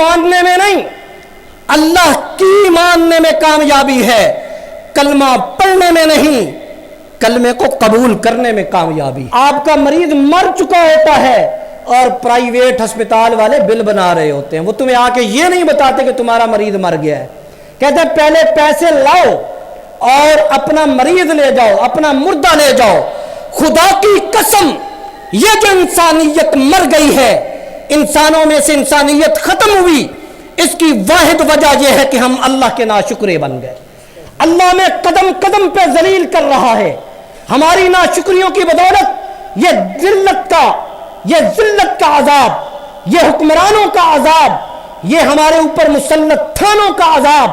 ماننے میں نہیں، اللہ کی ماننے میں کامیابی ہے، کلمہ پڑھنے میں نہیں، کلمے کو قبول کرنے میں کامیابی۔ آپ کا مریض مر چکا ہوتا ہے اور پرائیویٹ ہسپتال والے بل بنا رہے ہوتے ہیں، وہ تمہیں آ کے یہ نہیں بتاتے کہ تمہارا مریض مر گیا ہے، کہتے ہیں پہلے پیسے لاؤ اور اپنا مریض لے جاؤ، اپنا مردہ لے جاؤ۔ خدا کی قسم، یہ جو انسانیت مر گئی ہے، انسانوں میں سے انسانیت ختم ہوئی، اس کی واحد وجہ یہ ہے کہ ہم اللہ کے ناشکرے بن گئے۔ اللہ میں قدم قدم پہ ذلیل کر رہا ہے، ہماری ناشکریوں کی بدولت یہ ذلت کا عذاب، یہ حکمرانوں کا عذاب، یہ ہمارے اوپر مسلط تھانوں کا عذاب،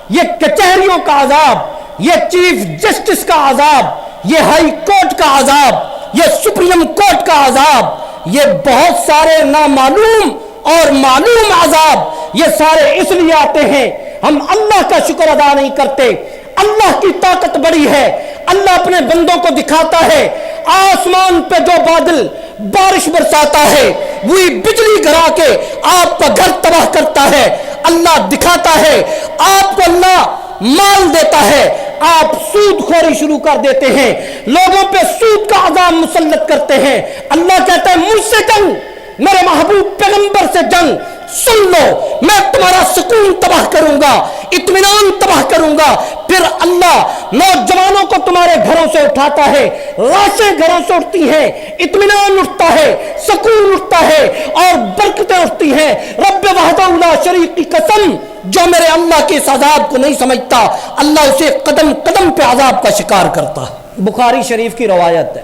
یہ کچہریوں کا عذاب، یہ چیف جسٹس کا عذاب، یہ ہائی کورٹ کا عذاب، یہ سپریم کورٹ کا عذاب، یہ بہت سارے نامعلوم اور معلوم عذاب، یہ سارے اس لیے آتے ہیں ہم اللہ کا شکر ادا نہیں کرتے۔ اللہ کی طاقت بڑی ہے، اللہ اپنے بندوں کو دکھاتا ہے، آسمان پہ جو بادل بارش برساتا ہے، وہی بجلی گرا کے آپ کا گھر تباہ کرتا ہے۔ اللہ دکھاتا ہے، آپ کو اللہ مال دیتا ہے، آپ سود خوری شروع کر دیتے ہیں، لوگوں پہ سود کا عذاب مسلط کرتے ہیں۔ اللہ کہتا ہے مجھ سے جنگ، میرے محبوب پیغمبر سے جنگ، سن لو میں تمہارا سکون تباہ کروں گا، اطمینان تباہ کروں گا۔ پھر اللہ نوجوانوں کو تمہارے گھروں سے اٹھاتا ہے، لاشیں گھروں سے اٹھتی ہیں، اطمینان اٹھتا ہے، سکون اٹھتا ہے اور برکتیں اٹھتی ہیں۔ رب وحدہ لا شریک کی قسم، جو میرے اللہ کے اس عذاب کو نہیں سمجھتا، اللہ اسے قدم قدم پہ عذاب کا شکار کرتا ہے۔ بخاری شریف کی روایت ہے،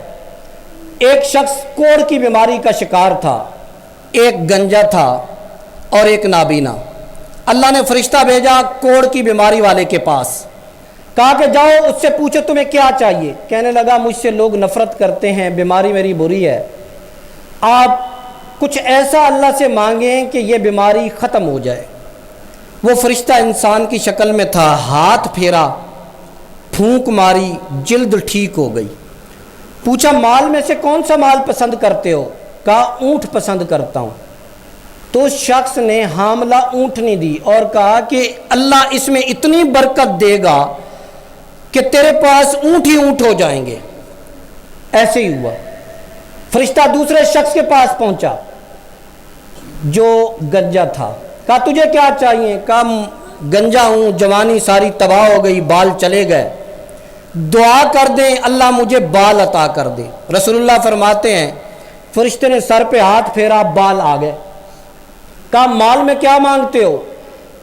ایک شخص کوڑ کی بیماری کا شکار تھا، ایک گنجا تھا اور ایک نابینا۔ اللہ نے فرشتہ بھیجا کوڑ کی بیماری والے کے پاس، کہا کہ جاؤ اس سے پوچھو تمہیں کیا چاہیے۔ کہنے لگا مجھ سے لوگ نفرت کرتے ہیں، بیماری میری بری ہے، آپ کچھ ایسا اللہ سے مانگیں کہ یہ بیماری ختم ہو جائے۔ وہ فرشتہ انسان کی شکل میں تھا، ہاتھ پھیرا، پھونک ماری، جلد ٹھیک ہو گئی۔ پوچھا مال میں سے کون سا مال پسند کرتے ہو؟ کہا اونٹ پسند کرتا ہوں۔ تو شخص نے حاملہ اونٹنی دی اور کہا کہ اللہ اس میں اتنی برکت دے گا کہ تیرے پاس اونٹ ہی اونٹ ہو جائیں گے۔ ایسے ہی ہوا۔ فرشتہ دوسرے شخص کے پاس پہنچا جو گنجا تھا، کہا تجھے کیا چاہیے؟ کہا گنجا ہوں، جوانی ساری تباہ ہو گئی، بال چلے گئے، دعا کر دیں اللہ مجھے بال عطا کر دے۔ رسول اللہ فرماتے ہیں فرشتے نے سر پہ ہاتھ پھیرا، بال آ گئے۔ کہا مال میں کیا مانگتے ہو؟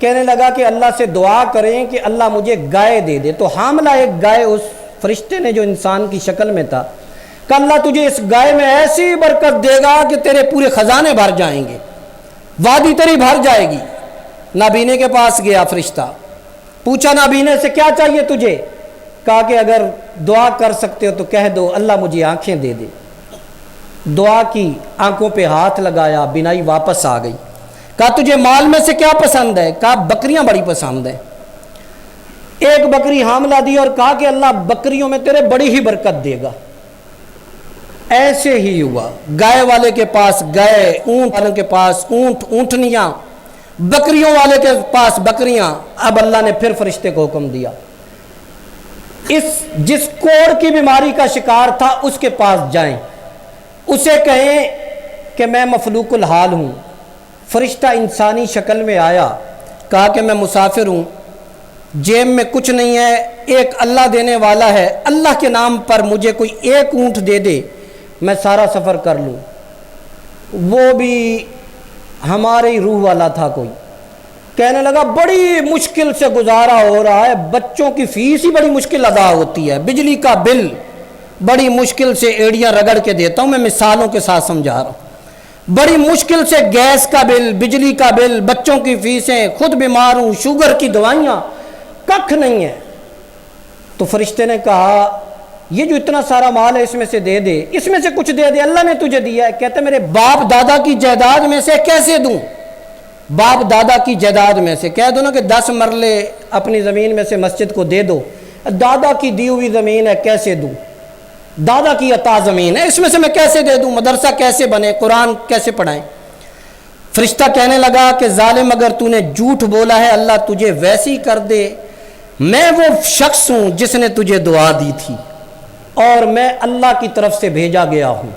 کہنے لگا کہ اللہ سے دعا کریں کہ اللہ مجھے گائے دے دے۔ تو حاملہ ایک گائے اس فرشتے نے جو انسان کی شکل میں تھا، کہ اللہ تجھے اس گائے میں ایسی برکت دے گا کہ تیرے پورے خزانے بھر جائیں گے، وادی تیری بھر جائے گی۔ نابینے کے پاس گیا فرشتہ، پوچھا نابینے سے کیا چاہیے تجھے؟ کہا کہ اگر دعا کر سکتے ہو تو کہہ دو اللہ مجھے آنکھیں دے دے۔ دعا کی، آنکھوں پہ ہاتھ لگایا، بینائی واپس آ گئی۔ کہا تجھے مال میں سے کیا پسند ہے؟ کہا بکریاں بڑی پسند ہیں۔ ایک بکری حاملہ دی اور کہا کہ اللہ بکریوں میں تیرے بڑی ہی برکت دے گا۔ ایسے ہی ہوا، گائے والے کے پاس گائے، اونٹ والے کے پاس اونٹ، اونٹنیاں، بکریوں والے کے پاس بکریاں۔ اب اللہ نے پھر فرشتے کو حکم دیا، جس کوڑ کی بیماری کا شکار تھا اس کے پاس جائیں، اسے کہیں کہ میں مفلوق الحال ہوں۔ فرشتہ انسانی شکل میں آیا، کہا کہ میں مسافر ہوں، جیب میں کچھ نہیں ہے، ایک اللہ دینے والا ہے، اللہ کے نام پر مجھے کوئی ایک اونٹ دے دے، میں سارا سفر کر لوں۔ وہ بھی ہماری روح والا تھا کوئی، کہنے لگا بڑی مشکل سے گزارا ہو رہا ہے، بچوں کی فیس ہی بڑی مشکل ادا ہوتی ہے، بجلی کا بل بڑی مشکل سے ایڑیاں رگڑ کے دیتا ہوں، میں مثالوں کے ساتھ سمجھا رہا ہوں، بڑی مشکل سے گیس کا بل، بجلی کا بل، بچوں کی فیسیں، خود بیمار ہوں، شوگر کی دوائیاں، ککھ نہیں ہے۔ تو فرشتے نے کہا یہ جو اتنا سارا مال ہے اس میں سے دے دے، اس میں سے کچھ دے دے، اللہ نے تجھے دیا ہے۔ کہتے میرے باپ دادا کی جائیداد میں سے کیسے دوں؟ باپ دادا کی جائیداد میں سے کہہ دو نا کہ 10 مرلے اپنی زمین میں سے مسجد کو دے دو، دادا کی دی ہوئی زمین ہے کیسے دوں؟ دادا کی عطا زمین ہے، اس میں سے میں کیسے دے دوں؟ مدرسہ کیسے بنے؟ قرآن کیسے پڑھائیں؟ فرشتہ کہنے لگا کہ ظالم اگر تو نے جھوٹ بولا ہے اللہ تجھے ویسی کر دے، میں وہ شخص ہوں جس نے تجھے دعا دی تھی اور میں اللہ کی طرف سے بھیجا گیا ہوں،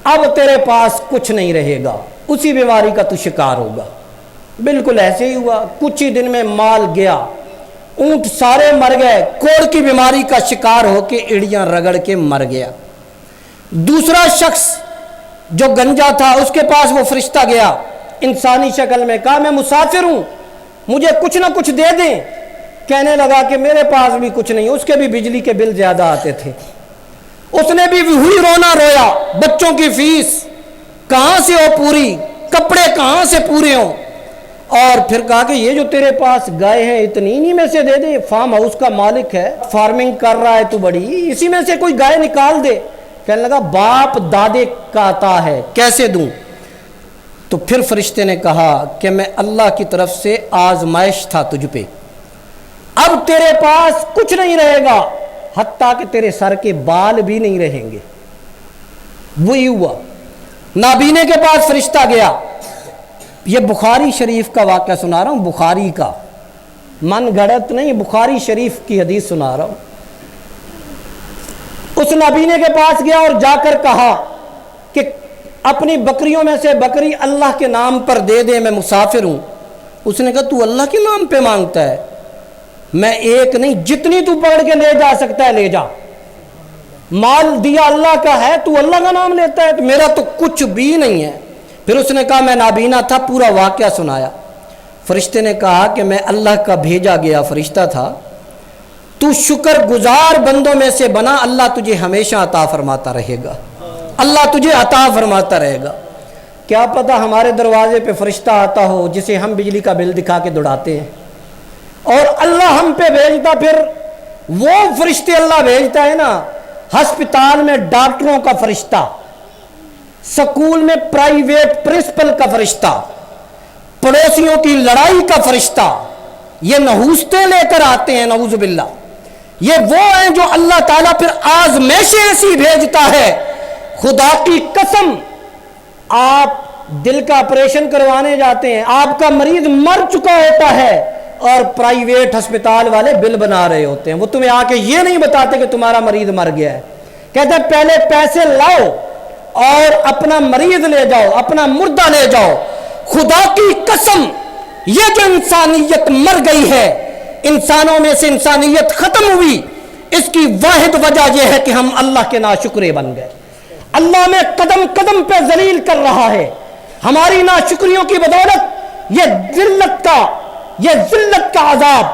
اب تیرے پاس کچھ نہیں رہے گا، اسی بیماری کا تو شکار ہوگا۔ بالکل ایسے ہی ہوا، کچھ ہی دن میں مال گیا، اونٹ سارے مر گئے، کوڑ کی بیماری کا شکار ہو کے ایڑیاں رگڑ کے مر گیا۔ دوسرا شخص جو گنجا تھا اس کے پاس وہ فرشتہ گیا انسانی شکل میں، کہا میں مسافر ہوں مجھے کچھ نہ کچھ دے دیں۔ کہنے لگا کہ میرے پاس بھی کچھ نہیں، اس کے بھی بجلی کے بل زیادہ آتے تھے، اس نے بھی وہی رونا رویا، بچوں کی فیس کہاں سے ہو پوری، کپڑے کہاں سے پورے ہوں، اور پھر کہا کہ یہ جو تیرے پاس گائے ہیں اتنی نہیں میں سے دے دے، فارم ہاؤس کا مالک ہے، فارمنگ کر رہا ہے تو بڑی، اسی میں سے کوئی گائے نکال دے۔ کہنے لگا باپ دادے کا عطا ہے کیسے دوں؟ تو پھر فرشتے نے کہا کہ میں اللہ کی طرف سے آزمائش تھا تجھ پہ، اب تیرے پاس کچھ نہیں رہے گا، حتیٰ کہ تیرے سر کے بال بھی نہیں رہیں گے۔ وہی ہوا، نابینے کے پاس فرشتہ گیا، یہ بخاری شریف کا واقعہ سنا رہا ہوں، بخاری کا، من گھڑت نہیں، بخاری شریف کی حدیث سنا رہا ہوں۔ اس نابینے کے پاس گیا اور جا کر کہا کہ اپنی بکریوں میں سے بکری اللہ کے نام پر دے دے، میں مسافر ہوں۔ اس نے کہا تو اللہ کے نام پہ مانگتا ہے، میں ایک نہیں جتنی تو پکڑ کے لے جا سکتا ہے لے جا، مال دیا اللہ کا ہے تو اللہ کا نام لیتا ہے، تو میرا تو کچھ بھی نہیں ہے۔ پھر اس نے کہا میں نابینا تھا، پورا واقعہ سنایا۔ فرشتے نے کہا کہ میں اللہ کا بھیجا گیا فرشتہ تھا، تو شکر گزار بندوں میں سے بنا، اللہ تجھے ہمیشہ عطا فرماتا رہے گا، اللہ تجھے عطا فرماتا رہے گا۔ کیا پتہ ہمارے دروازے پہ فرشتہ آتا ہو جسے ہم بجلی کا بل دکھا کے دوڑاتے ہیں، اور اللہ ہم پہ بھیجتا، پھر وہ فرشتے اللہ بھیجتا ہے نا، ہسپتال میں ڈاکٹروں کا فرشتہ، سکول میں پرائیویٹ پرنسپل کا فرشتہ، پڑوسیوں کی لڑائی کا فرشتہ، یہ نحوستیں لے کر آتے ہیں، نعوذ باللہ۔ یہ وہ ہیں جو اللہ تعالیٰ پھر آزمائشیں ایسی بھیجتا ہے، خدا کی قسم آپ دل کا آپریشن کروانے جاتے ہیں، آپ کا مریض مر چکا ہوتا ہے اور پرائیویٹ ہسپتال والے بل بنا رہے ہوتے ہیں، وہ تمہیں آ کے یہ نہیں بتاتے کہ تمہارا مریض مر گیا ہے، کہتے ہیں پہلے پیسے لاؤ اور اپنا مریض لے جاؤ، اپنا مردہ لے جاؤ۔ خدا کی قسم یہ جو انسانیت مر گئی ہے، انسانوں میں سے انسانیت ختم ہوئی، اس کی واحد وجہ یہ ہے کہ ہم اللہ کے ناشکرے بن گئے۔ اللہ میں قدم قدم پہ ذلیل کر رہا ہے، ہماری ناشکریوں کی بدولت یہ ذلت کا عذاب،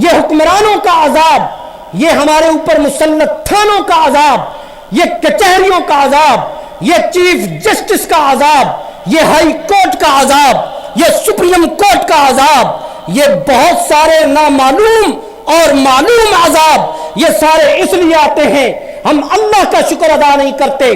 یہ حکمرانوں کا عذاب، یہ ہمارے اوپر مسلط تھانوں کا عذاب، یہ کچہریوں کا عذاب، یہ چیف جسٹس کا عذاب، یہ ہائی کورٹ کا عذاب، یہ سپریم کورٹ کا عذاب، یہ بہت سارے نامعلوم اور معلوم عذاب، یہ سارے اس لیے آتے ہیں ہم اللہ کا شکر ادا نہیں کرتے۔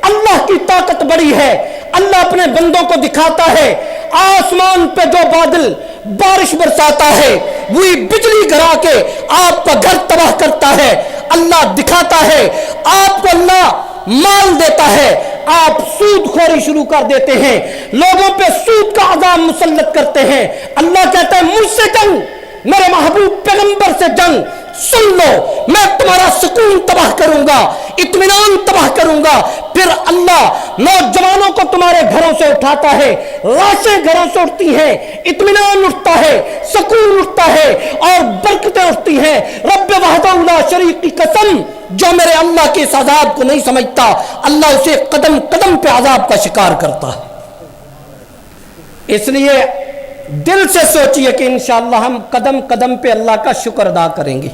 اللہ کی طاقت بڑی ہے، اللہ اپنے بندوں کو دکھاتا ہے، آسمان پہ جو بادل بارش برساتا ہے وہی بجلی گرا کے آپ کا گھر تباہ کرتا ہے، اللہ دکھاتا ہے، آپ کو اللہ مال دیتا ہے، آپ سود خوری شروع کر دیتے ہیں، لوگوں پہ سود کا عذاب مسلط کرتے ہیں، اللہ کہتا ہے مجھ سے جنگ، میرے محبوب پیغمبر سے جنگ، سن لو میں تمہارا سکون تباہ کروں گا، اطمینان تباہ کروں گا۔ پھر اللہ نوجوانوں کو تمہارے گھروں سے اٹھاتا ہے، لاشیں گھروں سے اٹھتی ہیں، اطمینان اٹھتا ہے، سکون اٹھتا ہے اور برکتیں اٹھتی ہیں۔ رب وحدہ لا شریک کی قسم، جو میرے اللہ کے اس عذاب کو نہیں سمجھتا اللہ اسے قدم قدم پہ عذاب کا شکار کرتا ہے۔ اس لیے دل سے سوچئے کہ انشاءاللہ ہم قدم قدم پہ اللہ کا شکر ادا کریں گے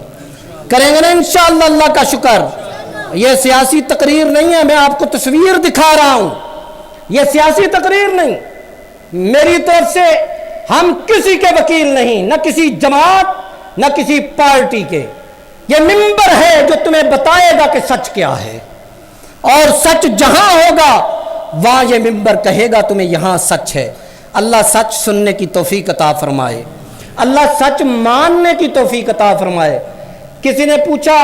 نا انشاءاللہ اللہ کا شکر۔ یہ سیاسی تقریر نہیں ہے، میں آپ کو تصویر دکھا رہا ہوں، یہ سیاسی تقریر نہیں، میری طرف سے ہم کسی کے وکیل نہیں، نہ کسی جماعت نہ کسی پارٹی کے، یہ منبر ہے جو تمہیں بتائے گا کہ سچ کیا ہے، اور سچ جہاں ہوگا وہاں یہ منبر کہے گا تمہیں یہاں سچ ہے۔ اللہ سچ سننے کی توفیق عطا فرمائے، اللہ سچ ماننے کی توفیق عطا فرمائے۔ کسی نے پوچھا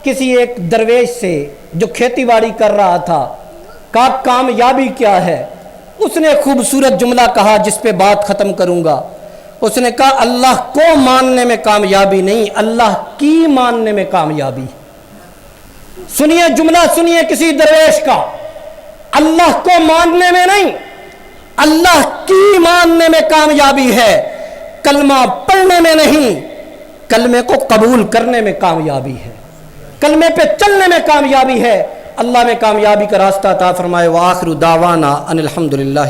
کسی ایک درویش سے جو کھیتی باڑی کر رہا تھا، کہا کامیابی کیا ہے؟ اس نے خوبصورت جملہ کہا جس پہ بات ختم کروں گا. اس نے کہا اللہ کو ماننے میں کامیابی نہیں، اللہ کی ماننے میں کامیابی. سنیے جملہ، سنیے کسی درویش کا، اللہ کو ماننے میں نہیں، اللہ کی ماننے میں کامیابی ہے. کلمہ پڑھنے میں نہیں، کلمے کو قبول کرنے میں کامیابی ہے، کلمے پہ چلنے میں کامیابی ہے. اللہ میں کامیابی کا راستہ عطا فرمائے. وآخر دعوانا ان الحمدللہ.